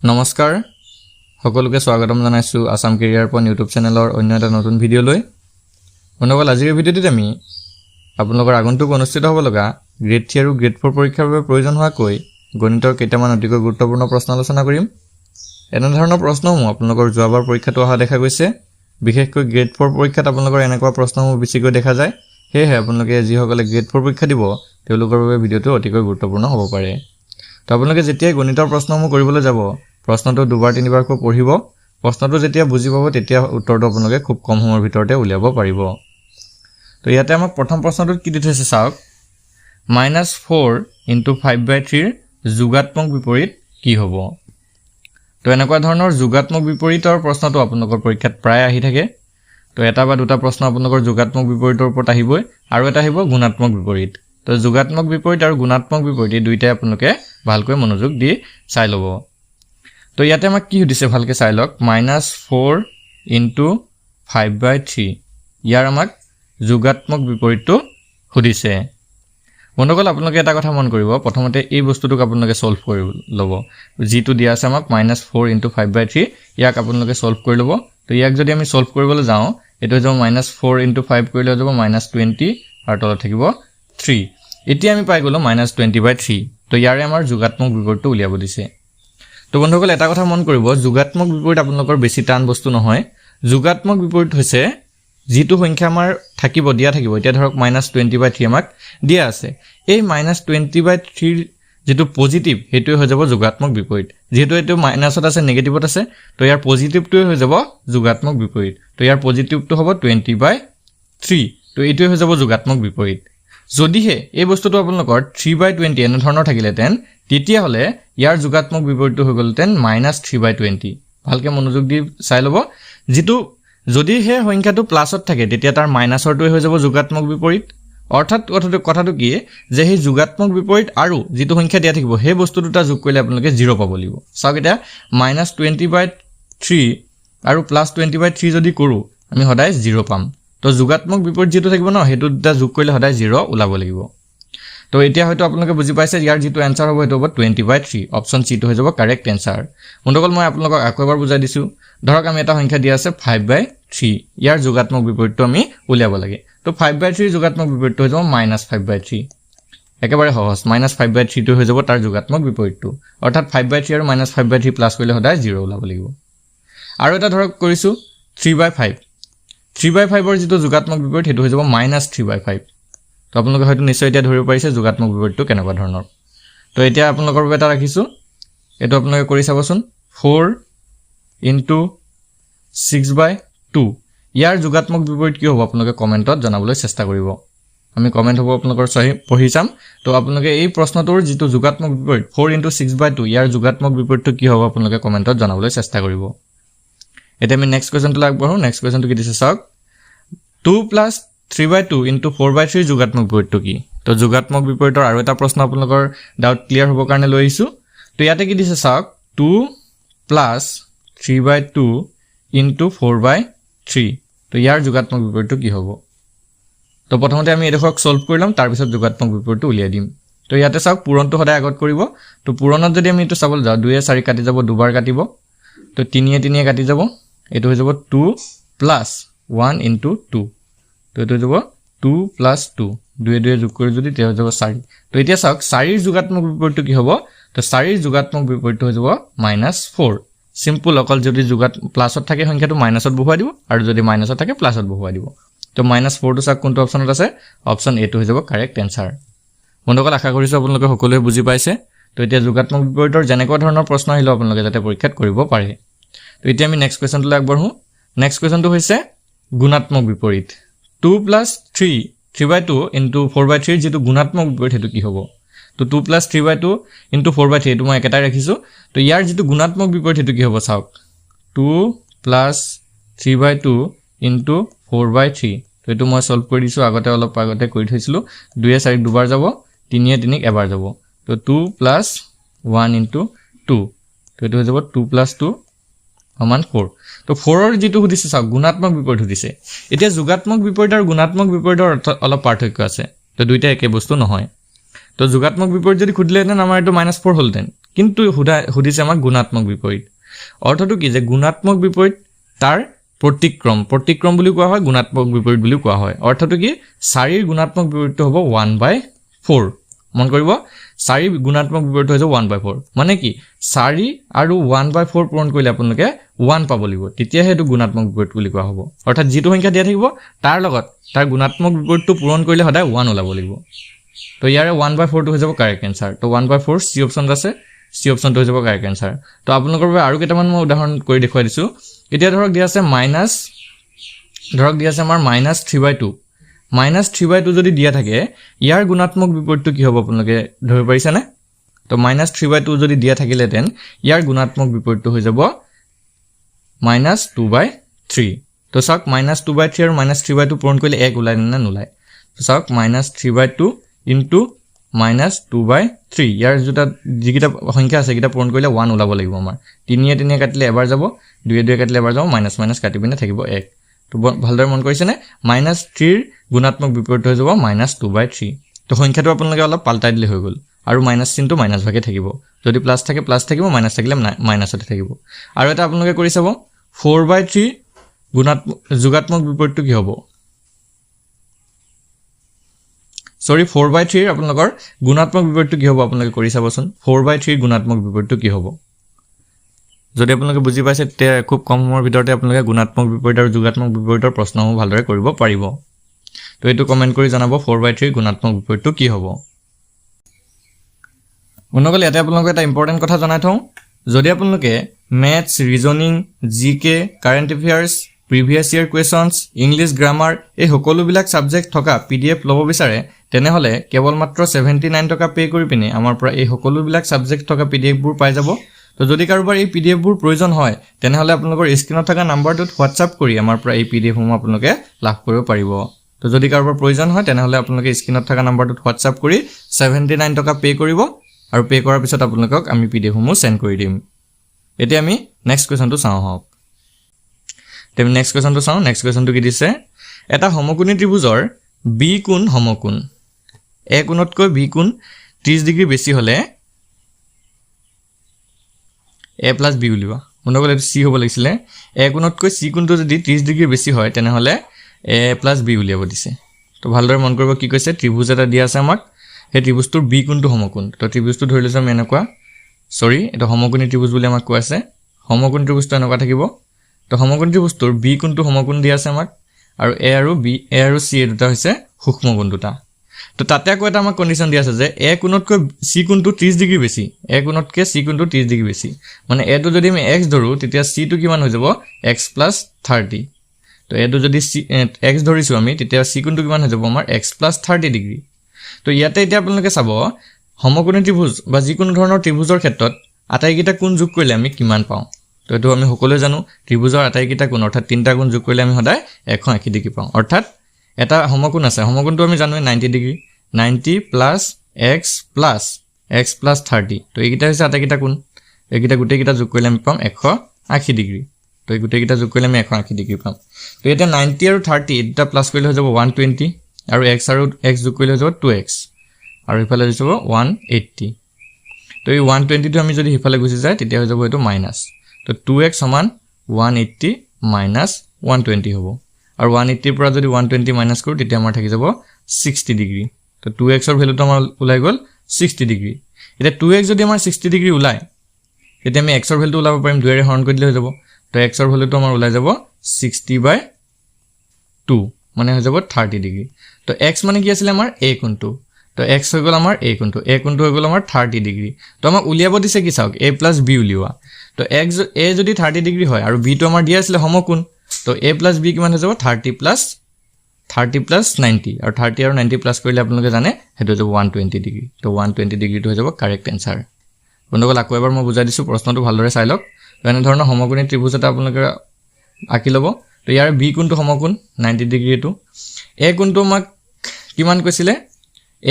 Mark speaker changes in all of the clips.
Speaker 1: নমস্কাৰ সকলোকে স্বাগতম জনাইছো আসাম কেৰিয়াৰ পইণ্ট ইউটিউব চেনেলৰ অন্য এটা নতুন ভিডিঅ' লৈ বন্ধুসকল আজিৰ ভিডিঅ'টিত আমি আপোনালোকৰ আগন্তুক অনুষ্ঠিত হ'ব লগা গ্ৰেড 3 আৰু গ্ৰেড 4 পৰীক্ষাৰ বাবে প্ৰয়োজন হোৱাকৈ গণিতৰ কেইটামান অতিকৈ গুৰুত্বপূৰ্ণ প্ৰশ্ন আলোচনা কৰিম এনে ধৰণৰ প্ৰশ্নসমূহ আপোনালোকৰ যোৱাবাৰ পৰীক্ষাটো অহা দেখা গৈছে বিশেষকৈ গ্ৰেড 4 পৰীক্ষাত আপোনালোকৰ এনেকুৱা প্ৰশ্নসমূহ বেছিকৈ দেখা যায় সেয়েহে আপোনালোকে যিসকলে গ্ৰেড 4 পৰীক্ষা দিব তেওঁলোকৰ বাবে ভিডিঅ'টো অতিকৈ গুৰুত্বপূৰ্ণ হ'ব পাৰে তো আপোনালোকে যেতিয়া গণিতৰ প্ৰশ্নসমূহ কৰিবলৈ যাব প্ৰশ্নটো দুবাৰ তিনিবাৰকৈ পঢ়িব প্ৰশ্নটো যেতিয়া বুজি পাব তেতিয়া উত্তৰটো আপোনালোকে খুব কম সময়ৰ ভিতৰতে উলিয়াব পাৰিব তো ইয়াতে আমাক প্ৰথম প্ৰশ্নটো কি দি থৈছে চাওক -4 * 5/3 ৰ যোগাত্মক বিপৰীত কি হ'ব তো এনেকুৱা ধৰণৰ যোগাত্মক বিপৰীতৰ প্ৰশ্নটো আপোনালোকৰ পৰীক্ষাত প্ৰায় আহি থাকে তো এটা বা দুটা প্ৰশ্ন আপোনালোকৰ যোগাত্মক বিপৰীতৰ ওপৰত আহিবই আৰু এটা আহিব গুণাত্মক বিপৰীত তো যোগাত্মক বিপৰীত আৰু গুণাত্মক বিপৰীত এই দুইটাই আপোনালোকে ভালকৈ মনোযোগ দি চাই ল'ব তো ইয়াতে আমাক কি সুধিছে ভালকৈ চাই লওক -4 * 5/3 ইয়াৰ আমাক যোগাত্মক বিপৰীতটো সুধিছে বন্ধুসকল আপোনালোকে এটা কথা মন কৰিব প্ৰথমতে এই বস্তুটোক আপোনালোকে সলভ কৰি ল'ব যিটো দিয়া আছে আমাক -4 * 5/3 ইয়াক আপোনালোকে সলভ কৰি ল'ব তো ইয়াক যদি আমি সলভ কৰিবলৈ যাওঁ এটো হৈ যাব -4 * 5 কৰিলে হৈ যাব -20 আৰু তলত থাকিব 3 এতিয়া আমি পাই গলো -20/3 তো ইয়াৰে আমাৰ যোগাত্মক বিপৰীতটো উলিয়াব দিছে তো বন্ধুসকল এটা কথা মন কৰিব যোগাত্মক বিপৰীত আপোনালোকৰ বেছি টান বস্তু নহয় যোগাত্মক বিপৰীত হৈছে যিটো সংখ্যা আমাৰ থাকিব দিয়া থাকিব এতিয়া ধৰক -20/3 আমাক দিয়া আছে এই -20/3 যেটো পজিটিভ হেতুই হৈ যাব যোগাত্মক বিপৰীত যেহেতু এটো মাইনাসত আছে নেগেটিভত আছে তো ইয়াৰ পজিটিভটোই হৈ যাব যোগাত্মক বিপৰীত তো ইয়াৰ পজিটিভটো হ'ব 20/3 তো এইটোই হৈ যাব যোগাত্মক বিপৰীত যদিহে এই বস্তুটো আপোনালোকৰ 3/20 এনে ধৰণৰ থাকিলেতেন তেতিয়া হলে ইয়াৰ যোগাত্মক বিপৰীতটো হৈ গলতেন -3/20 ভালকে মনোযোগ দি চাই ল'ব যেটো যদি হে সংখ্যাটো প্লাসত থাকে তেতিয়া তাৰ মাইনাসৰটোই হৈ যাব যোগাত্মক বিপৰীত অৰ্থাৎ কথাটো কি যে হে যোগাত্মক বিপৰীত আৰু যেটো সংখ্যা দিয়া থাকিব হে বস্তু দুটা যোগ কৰিলে আপোনালোকে 0 পাব লাগিব চাওক এটা -20/3 আৰু +20/3 যদি কৰো আমি সদায় 0 পাম তো যোগাত্মক বিপৰীত যেটো থাকিব ন হেতু দুটা যোগ কৰিলে সদায় 0 ওলাব লাগিব তো এতিয়া হয়তো আপোনালোকে বুজি পাইছে ইয়াৰ যেটো आंसर হ'ব হেতু হ'ব 20/3 অপচন সি টো হৈ যাব কাৰেক্ট आंसर বন্ধুসকল মই আপোনালোকক আকৌ এবাৰ বুজাই দিছো ধৰক আমি এটা সংখ্যা দিয়া আছে 5/3 ইয়াৰ যোগাত্মক বিপৰীতটো আমি উলিয়াব লাগে তো 5/3 যোগাত্মক বিপৰীতটো হৈ যাব -5/3 একেবাৰে সহজ -5/3 টো হৈ যাব তাৰ যোগাত্মক বিপৰীতটো অৰ্থাৎ 5/3 আৰু -5/3 প্লাস কৰিলে সদায় 0 ওলাব লাগিব আৰু এটা ধৰক কৰিছো 3/5 3/5 ৰ যেটো যোগাত্মক বিপৰীত হেতু হৈ যাব -3/5 তো আপোনালোকে হয়তো নিশ্চয় এতিয়া ধৰিব পাৰিছে যোগাত্মক বিপৰীতটো কেনেকুৱা ধৰণৰ তো এতিয়া আপোনালোকৰ বাবে এটা ৰাখিছো এটো আপোনালোকে কৰি চাবচোন 4 * 6/2 ইয়াৰ যোগাত্মক বিপৰীত কি হ'ব আপোনালোকে কমেন্টত জনাবলৈ চেষ্টা কৰিব আমি কমেন্ট হ'ব আপোনালোকৰ সহি পঢ়ি চাম তো আপোনালোকে এই প্ৰশ্নটোৰ যেটো যোগাত্মক বিপৰীত 4 * 6/2 ইয়াৰ যোগাত্মক বিপৰীতটো কি হ'ব আপোনালোকে কমেন্টত জনাবলৈ চেষ্টা কৰিব এতিয়া আমি নেক্সট কোৱেশ্চনটো আগবঢ়ো নেক্সট কোৱেশ্চনটো কি দিছে চাওক 2 + 3/2 * 4/3 যোগাত্মক বিপৰীতটো কি তো যোগাত্মক বিপৰীতৰ আৰু এটা প্ৰশ্ন আপোনালোকৰ ডাউট ক্লিয়াৰ হ'ব কাৰণে লৈ আহিছো তো ইয়াতে কি দিছে চাওক 2 + 3/2 * 4/3 তো ইয়াৰ যোগাত্মক বিপৰীতটো কি হ'ব তো প্ৰথমতে আমি এডখক সলভ কৰি লম তাৰ পিছত যোগাত্মক বিপৰীতটো উলিয়াই দিম তো ইয়াতে চাওক পূৰণটো সদায় আগত কৰিব তো পূৰণত যদি আমি এটো চাবলৈ যাওঁ 2 এ 4 কাটি যাব দুবাৰ কাটিব তো 3 এ 3 কাটি যাব এটো হৈ যাব 2 + 1 * 2 তো এটো হৈ যাব 2 + 2 2 এ 2 যোগ কৰি যদি তে হৈ যাব 4 তো এতিয়া চাওক 4 ৰ যোগাত্মক বিপৰীতটো কি হ'ব তো 4 ৰ যোগাত্মক বিপৰীতটো হৈ যাব -4 সিম্পল অকল যদি যোগাত প্লাসত থাকে সংখ্যাটো মাইনাসত বহুৱাই দিব আৰু যদি মাইনাসত থাকে প্লাসত বহুৱাই দিব তো -4 টো চাওক কোনটো অপচনত আছে অপচন এ টো হৈ যাব কাৰেক্ট आंसर বন্ধুসকল আশা কৰিছো আপোনালোকে সকলোৱে বুজি পাইছে তো এতিয়া যোগাত্মক বিপৰীতৰ যেনেকুৱা ধৰণৰ প্ৰশ্ন আহিলো আপোনালোকে যাতে পৰীক্ষাত কৰিব পাৰে তো এতিয়া আমি নেক্সট কোৱেশ্চনটো আগবঢ়ো নেক্সট কোৱেশ্চনটো হৈছে গুণাত্মক বিপৰীত 2 + 3/2 * 4/3 যেটো গুণাত্মক বিপৰীত হেতু কি হ'ব তো 2 + 3/2 * 4/3 এটো মই একেটাই ৰাখিছো তো ইয়াৰ যেটো গুণাত্মক বিপৰীত হেতু কি হ'ব চাওক 2 + 3/2 * 4/3 তো এটো মই সলভ কৰি দিছো আগতে অলপ আগতে কৰি থৈছিলো 2 এ 4 দুবাৰ যাব 3 এ 3 এবাৰ যাব তো 2 + 1 * 2 তো এটো হৈ যাব 2 + 2 = 4 তো 4 ৰ যেটো সুধিছে চাওক গুণাত্মক বিপৰীত সুধিছে এতিয়া যোগাত্মক বিপৰীত আৰু গুণাত্মক বিপৰীতৰ অলপ পাৰ্থক্য আছে তো দুইটা একে বস্তু নহয় তো যোগাত্মক বিপৰীত যদি খুদিলেতেন আমাৰ এটো -4 হলতেন কিন্তু সুধিছে আমাক গুণাত্মক বিপৰীত অৰ্থটো কি যে গুণাত্মক বিপৰীত তাৰ প্ৰতিক্ৰম বুলি কোৱা হয় গুণাত্মক বিপৰীত বুলি কোৱা হয় অৰ্থটো কি 4 ৰ গুণাত্মক বিপৰীতটো হ'ব 1/4 মন কৰিব 4 গুণাত্মক বিপৰীতটো হৈছে 1/4 মানে কি 4 আৰু 1/4 পূৰণ কৰিলে আপোনালোকে 1 পাব লাগিব তেতিয়াহে এটো গুণাত্মক বিপৰীত বুলি কোৱা হ'ব অৰ্থাৎ যিটো সংখ্যা দিয়া থাকিব তাৰ লগত তাৰ গুণাত্মক বিপৰীতটো পূৰণ কৰিলে সদায় 1 ওলাব লাগিব তো ইয়াৰে 1/4 টো হৈ যাব কাৰেক্ট আনসাৰ তো 1/4 সি অপচন আছে সি অপচনটো হৈ যাব কাৰেক্ট আনসাৰ তো আপোনালোকৰ বাবে আৰু কেইটামান মই উদাহৰণ কৰি দেখুৱাই দিছো এতিয়া ধৰক দিয়া আছে মাইনাছ ধৰক দিয়া আছে আমাৰ -3/2 -3/2 যদি দিয়া থাকে ইয়াৰ গুণাত্মক বিপৰীতটো কি হ'ব আপোনালোকে ধৰিব পাৰিছানে তো -3/2 যদি দিয়া থাকিলেতেন ইয়াৰ গুণাত্মক বিপৰীতটো হৈ যাব -2/3 তো চাওক -2/3 আৰু -3/2 পূৰণ কৰিলে 1 ওলাই না নোলায় তো চাওক -3/2 ইনটু -2/3 ইয়াৰ যেটা যিকিটা সংখ্যা আছে কিটা পূৰণ কৰিলে 1 ওলাব লাগিব আমাৰ 3 কাটিলে এবাৰ যাব 2 কাটিলে এবাৰ যাব মাইনাছ কাটি পিনে থাকিব 1 তো ভালদৰে মন কৰিছেনে -3 ৰ গুণাত্মক বিপৰীত হৈ যাব -2/3 তো সংখ্যাটো আপোনালোকে অলপ পাল্টাই দিলে হৈ গল আৰু মাইনাছ চিনটো মাইনাছ ভাগে থাকিব যদি প্লাস থাকে প্লাস থাকিব মাইনাছ থাকিলে মাইনাছতে থাকিব আৰু এটা আপোনালোকে কৰি চাব 4/3 যোগাত্মক বিপৰীতটো কি হ'ব সৰি 4/3 আপোনালোকৰ গুণাত্মক বিপৰীতটো কি হ'ব আপোনালোকে কৰি চাবচোন 4/3 গুণাত্মক বিপৰীতটো কি হ'ব যদি আপোনালোকে বুজি পাইছে তে খুব কম সময়ৰ ভিতৰতে আপোনালোকে গুণাত্মক বিপৰীত আৰু যোগাত্মক বিপৰীতৰ প্ৰশ্নসমূহ ভালদৰে কৰিব পাৰিব তো এটো কমেন্ট কৰি জনাব 4/3 গুণাত্মক বিপৰীতটো কি হ'ব বন্ধুসকল ইয়াতে আপোনালোকে এটা ইম্পৰ্টেন্ট কথা জনাই থওঁ যদি আপোনালোকে ম্যাথছ ৰিজনিং জিকে কাৰেন্ট এফেয়াৰ্স প্ৰিভিয়াস ইয়াৰ কোৱেশ্যনছ ইংলিশ গ্ৰামাৰ এই সকলোবিলাক সাবজেক্ট থকা পিডিএফ ল'ব বিচাৰে তেনেহলে কেৱল মাত্ৰ 79 টকা পে কৰি পিনে আমাৰ পৰা এই সকলোবিলাক সাবজেক্ট থকা পিডিএফ বোৰ পাই যাব তো যদি কাৰোবাৰ এই পিডিএফ বোৰ প্ৰয়োজন হয় তেনেহলে আপোনালোকৰ স্ক্ৰিনত থকা নাম্বাৰটোত হোৱাটসএপ কৰি আমাৰ পৰা এই পিডিএফ সমূহ আপোনালোকে লাভ কৰিব পাৰিব তো যদি কাৰোবাৰ প্ৰয়োজন হয় তেনেহলে আপোনালোকে স্ক্ৰিনত থকা নাম্বাৰটোত হোৱাটসএপ কৰি 79 টকা পে কৰিব আৰু পে কৰাৰ পিছত আপোনালোকক আমি পিডিএফ সমূহ সেন্ড কৰি দিম এতিয়া আমি নেক্সট কোৱেশ্যনটো চাওঁ হওক তেম নেক্সট কোৱেশ্যনটো চাওঁ নেক্সট কোৱেশ্যনটো কি দিছে এটা সমকোণী ত্ৰিভুজৰ বি কোণ সমকোণ এ কোণতকৈ বি কোণ 30 ডিগ্ৰী বেছি হলে a + b উলিবা বন্ধুসকল এটো c হ'ব লাগিছিল a কোণতকৈ c কোণটো যদি 30 ডিগ্ৰী বেছি হয় তেনেহলে a + b উলিয়াব দিছে তো ভালদৰে মন কৰিব কি কৈছে ত্ৰিভুজ এটা দিয়া আছে আমাক এই ত্ৰিভুজটোৰ b কোণটো সমকোণ তো ত্ৰিভুজটো ধৰি লৈছো আমি এনেকুৱা সৰি এটা সমকোণী ত্ৰিভুজ বুলি আমাক কৈ আছে সমকোণী ত্ৰিভুজটো এনেকুৱা থাকিব তো সমকোণী ত্ৰিভুজটোৰ b কোণটো সমকোণ দিয়া আছে আমাক আৰু a আৰু c এই দুটা হৈছে সূক্ষ্ম কোণ দুটা তো তাতে আকৌ এটা আমাক কন্ডিশন দিয়া আছে যে a কোণতকৈ c কোণটো 30 ডিগ্ৰী বেছি a কোণতকৈ c কোণটো 30 ডিগ্ৰী বেছি মানে a টো যদি আমি x ধৰো তেতিয়া c টো কিমান হৈ যাব x + 30 তো a টো যদি x ধৰিছো আমি তেতিয়া c কোণটো কিমান হৈ যাব আমাৰ x + 30 ডিগ্ৰী তো ইয়াতে এতিয়া আপোনালোকে চাব সমকোণী ত্ৰিভুজ বা যিকোনো ধৰণৰ ত্ৰিভুজৰ ক্ষেত্ৰত আটাইকেইটা কোণ যোগ কৰিলে আমি কিমান পাওঁ তো এটো আমি সকলোৱে জানো ত্ৰিভুজৰ আটাইকেইটা কোণ অৰ্থাৎ তিনটা কোণ যোগ কৰিলে আমি সদায় 180 ডিগ্ৰী পাওঁ অৰ্থাৎ এটা সমকোণ আছে সমকোণটো আমি জানো 90 ডিগ্ৰী 90 + x + 30 তো এইকেইটা হৈছে আটাইকেইটা কোণ এইকেইটা গোটেইকেইটা যোগ কৰিলে আমি পাম 180 ডিগ্ৰী তো এই গোটেইকেইটা যোগ কৰিলে আমি 180 ডিগ্ৰী পাম তো এটা 90 আৰু 30 এটা প্লাস কৰিলে হৈ যাব 120 আৰু x যোগ কৰিলে হৈ যাব 2x আৰু ইফালে হৈ যাব 180 তো এই 120 টো আমি যদি ইফালে গুচি যায় তেতিয়া হৈ যাব এটো মাইনাস তো 2x = 180 - 120 হ'ব আৰু 180 ৰ পৰা যদি 120 মাইনাস কৰো তেতিয়া আমাৰ থাকি যাব 60 ডিগ্ৰী তো 2x ৰ ভ্যালুটো আমাৰ ওলাই গল 60 ডিগ্ৰী এটা 2x যদি আমাৰ 60 ডিগ্ৰী ওলায় তেতিয়া আমি x ৰ ভ্যালুটো ওলাব পাৰিম 2 ৰে হৰণ কৰি দিলে হৈ যাব তো x ৰ ভ্যালুটো আমাৰ ওলাই যাব 60/2 মানে হৈ যাব 30 ডিগ্ৰী তো x মানে কি আছিল আমাৰ a কোণটো তো x হৈ গল আমাৰ a কোণটো হৈ গল আমাৰ 30 ডিগ্ৰী তো আমাক উলিয়াব দিছে কি চাওক a + b উলিওৱা তো a যদি 30 ডিগ্ৰী হয় আৰু b টো আমাৰ দিয়া আছিল সমকোণ তো a + b কিমান হৈ যাব 30 + 90 আৰু 30 আৰু 90 প্লাস কৰিলে আপোনালোকে জানে হেতু হৈ যাব 120 ডিগ্ৰী তো 120 ডিগ্ৰীটো হৈ যাব কাৰেক্ট আনসাৰ বন্ধুসকল আকৌ এবাৰ মই বুজাই দিছো প্ৰশ্নটো ভালদৰে চাই লওক এনে ধৰণৰ সমকোণী ত্ৰিভুজ এটা আপোনালোকে আঁকি ল'ব তো ইয়াৰ b কোণটো সমকোণ 90 ডিগ্ৰী এটো a কোণটো আমাক কিমান কৈছিলে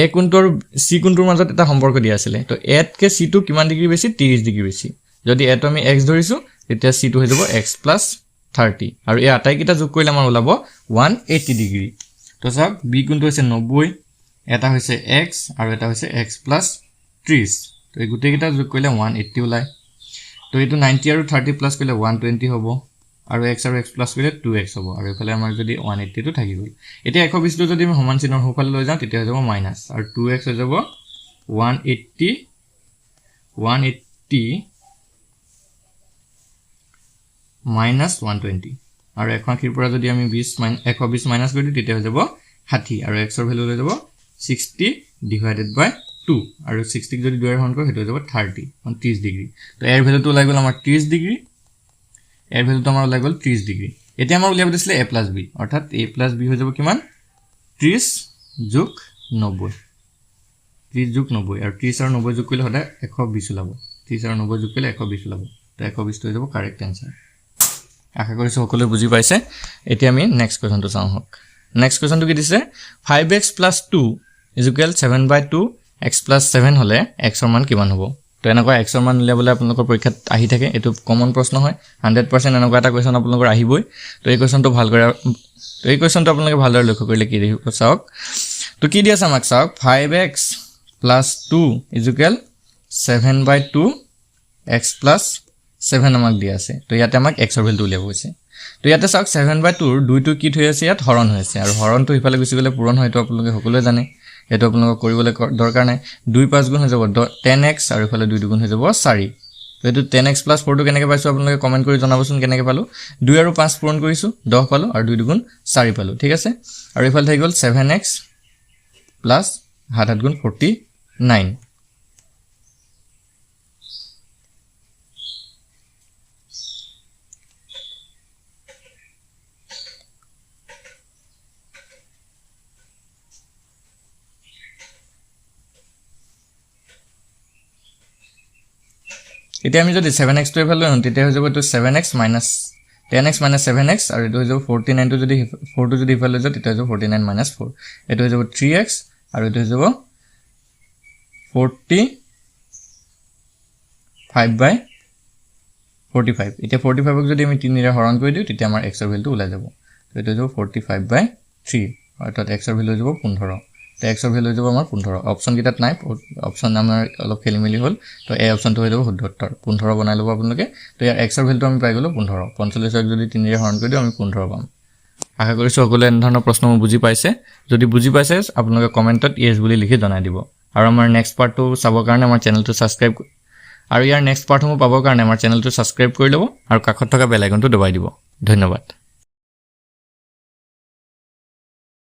Speaker 1: a কোণটো আৰু c কোণটোৰ মাজত এটা সম্পৰ্ক দিয়া আছিল তো a তকে c টো কিমান ডিগ্ৰী বেছি 30 ডিগ্ৰী বেছি যদি a টো আমি x ধৰিছো তেতিয়া c টো হৈ যাব x + 30 আৰু এই আটাইকেইটা যোগ কৰিলে আমাৰ ওলাব 180 ডিগ্ৰী তো চাওক b কোণটো হৈছে 90 এটা হৈছে x আৰু এটা হৈছে x + 30 তো এই গোটেইকেইটা যোগ কৰিলে 180 ওলায় তো এইটো 90 আৰু 30 প্লাছ কৰিলে 120 হ'ব আৰু x আৰু x প্লাছ কৰিলে 2x হ'ব আৰু এইফালে আমাৰ যদি 180 টো থাকি গ'ল এতিয়া 120 টো যদি আমি সমান চিহ্নৰ সোঁফালে লৈ যাওঁ তেতিয়া হৈ যাব মাইনাছ আৰু 2x হৈ যাব 180 minus 120 আৰু 180 পৰা যদি আমি 120 মাইনাছ কৰি দিওঁ তেতিয়া হৈ যাব 60 আৰু x ৰ ভ্যালু হৈ যাব 60 divided by 2 আৰু 60 ক যদি 2 এৰে হৰণ কৰোঁ সেইটো হৈ যাব 30 ডিগ্ৰী তো এৰ ভ্যালুটো ওলাই গ'ল আমাৰ 30 ডিগ্ৰী এৰ ভ্যালুটো আমাৰ ওলাই গ'ল 30 ডিগ্ৰী এতিয়া আমাৰ উলিয়াব দিছিলে a + b অৰ্থাৎ a + b হৈ যাব কিমান 30 যোগ 90 30 যোগ 90 আৰু 30 আৰু 90 যোগ কৰিলে সদায় 120 ওলাব 30 আৰু 90 যোগ কৰিলে 120 ওলাব তো 120 হৈ যাব কাৰেক্ট আনসাৰ আশা কৰিছো সকলোৱে বুজি পাইছে এতিয়া আমি নেক্সট কোৱেশ্চনটো চাওঁ হক নেক্সট কোৱেশ্চনটো কি দিছে 5x + 2 = 7/2 x + 7 হলে x ৰ মান কিমান হ'ব তো এনেকুৱা x ৰ মান উলিয়াবলৈ আপোনালোকৰ পৰীক্ষাত আহি থাকে এটো কমন প্ৰশ্ন হয় 100% এনেকুৱা এটা কোৱেশ্চন আপোনালোকৰ আহিবই তো এই কোৱেশ্চনটো আপোনালোকে ভালদৰে লক্ষ্য কৰিলে কি দেখিব চাওক তো কি দি আছে আমাক চাওক 5x + 2 = 7/2 x + 7 আমাক দি আছে তো ইয়াতে আমাক x ৰ ভ্যালুটো উলিয়াব গৈছে তো ইয়াতে চাওক 7/2 ৰ 2 টো কি থৈ আছে ইয়াত হৰণ হৈ আছে আৰু হৰণটো ইফালে গুচি গলে পূৰণ হয় তো আপোনালোকে সকলোৱে জানে এটো আপোনালোকক কৰিবলৈ দৰকাৰ নাই 2 5 গুণ হৈ যাব 10x আৰু ইফালে 2 2 গুণ হৈ যাব 4 তো এটো 10x + 4 টো কেনেকৈ পাইছো আপোনালোকে কমেন্ট কৰি জনাবচোন কেনেকৈ পালো 2 আৰু 5 পূৰণ কৰিছো 10 পালো আৰু 2 2 গুণ 4 পালো ঠিক আছে আৰু ইফালে থাকি গ'ল 7x + 7 গুণ 49 এতিয়া আমি যদি 7x টো এফালে লওঁ তেতিয়া হৈ যাব তো 7x - 10x - 7x আৰু এটো হৈ যাব 49 টো যদি 4 টো যদি ইফালে যায় তেতিয়া হৈ যাব 49 - 4 এটো হৈ যাব 3x আৰু এটো হৈ যাব 45/45 এতিয়া 45 ক যদি আমি 3 ৰে হৰণ কৰি দিও তেতিয়া আমাৰ x ৰ ভ্যালুটো ওলাই যাব তো এটো হৈ যাব 45/3 অৰ্থাৎ x ৰ ভ্যালু হৈ যাব 15 তো x ৰ ভ্যালু হৈ যাব আমাৰ 15 অপচন কিটাত নাই অপচন আমাৰ অলপ খেলিমেলি হ'ল তো এই অপচনটো হৈ যাব শুদ্ধ উত্তৰ 15 বনাই লব আপোনালোকে তো ইয়াৰ x ৰ ভ্যালুটো আমি পাই গলো 15 45ক যদি 3 ৰে হৰণ কৰি দিও আমি 15 পাম আশা কৰিছো সকলোৱে এনে ধৰণৰ প্ৰশ্ন বুজি পাইছে যদি বুজি পাইছে আপোনালোকে কমেন্টত yes বুলি লিখি জনাই দিব আৰু আমাৰ নেক্সট পাৰ্টটো চাবৰ কাৰণে আমাৰ চেনেলটো সাবস্ক্ৰাইব আৰু ইয়াৰ নেক্সট পাৰ্টসমূহ পাবৰ কাৰণে আমাৰ চেনেলটো সাবস্ক্ৰাইব কৰি লব আৰু কাষত থকা বেল আইকনটো দবাই দিব ধন্যবাদ